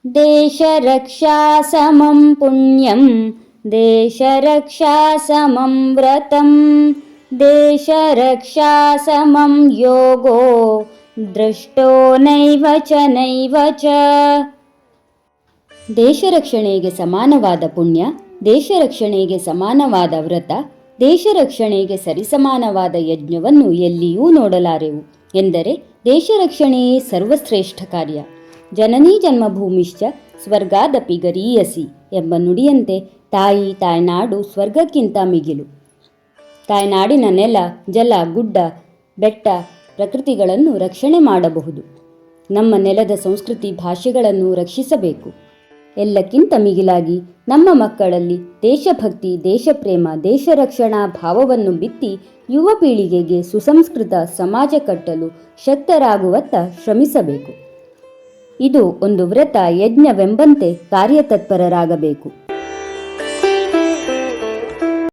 ದೇಶರಕ್ಷಾ ಸಮಂ ಪುಣ್ಯಂ ದೇಶರಕ್ಷಾ ಸಮಂ ವ್ರತಂ ದೇಶರಕ್ಷಾ ಸಮಂ ಯೋಗೋ ದೃಷ್ಟೋ ನೈವ ಚ ನೈವ ಚ. ದೇಶ ರಕ್ಷಣೆಗೆ ಸಮಾನವಾದ ಪುಣ್ಯ, ದೇಶ ರಕ್ಷಣೆಗೆ ಸಮಾನವಾದ ವ್ರತ, ದೇಶ ರಕ್ಷಣೆಗೆ ಸರಿಸಮಾನವಾದ ಯಜ್ಞವನ್ನು ಎಲ್ಲಿಯೂ ನೋಡಲಾರೆವು ಎಂದರೆ ದೇಶ ರಕ್ಷಣೆಯೇ ಸರ್ವಶ್ರೇಷ್ಠ ಕಾರ್ಯ. ಜನನೀ ಜನ್ಮಭೂಮಿಶ್ಚ ಸ್ವರ್ಗಾದಪಿ ಗರೀಯಸಿ ಎಂಬ ನುಡಿಯಂತೆ ತಾಯ್ನಾಡು ಸ್ವರ್ಗಕ್ಕಿಂತ ಮಿಗಿಲು. ತಾಯ್ನಾಡಿನ ನೆಲ, ಜಲ, ಗುಡ್ಡ, ಬೆಟ್ಟ, ಪ್ರಕೃತಿಗಳನ್ನು ರಕ್ಷಣೆ ಮಾಡಬಹುದು. ನಮ್ಮ ನೆಲದ ಸಂಸ್ಕೃತಿ, ಭಾಷೆಗಳನ್ನು ರಕ್ಷಿಸಬೇಕು. ಎಲ್ಲಕ್ಕಿಂತ ಮಿಗಿಲಾಗಿ ನಮ್ಮ ಮಕ್ಕಳಲ್ಲಿ ದೇಶಭಕ್ತಿ, ದೇಶಪ್ರೇಮ, ದೇಶ ರಕ್ಷಣಾ ಭಾವವನ್ನು ಬಿತ್ತಿ ಯುವ ಪೀಳಿಗೆಗೆ ಸುಸಂಸ್ಕೃತ ಸಮಾಜ ಕಟ್ಟಲು ಶಕ್ತರಾಗುವತ್ತ ಶ್ರಮಿಸಬೇಕು. ಇದು ಒಂದು ವ್ರತ ಯಜ್ಞವೆಂಬಂತೆ ಕಾರ್ಯತತ್ಪರರಾಗಬೇಕು.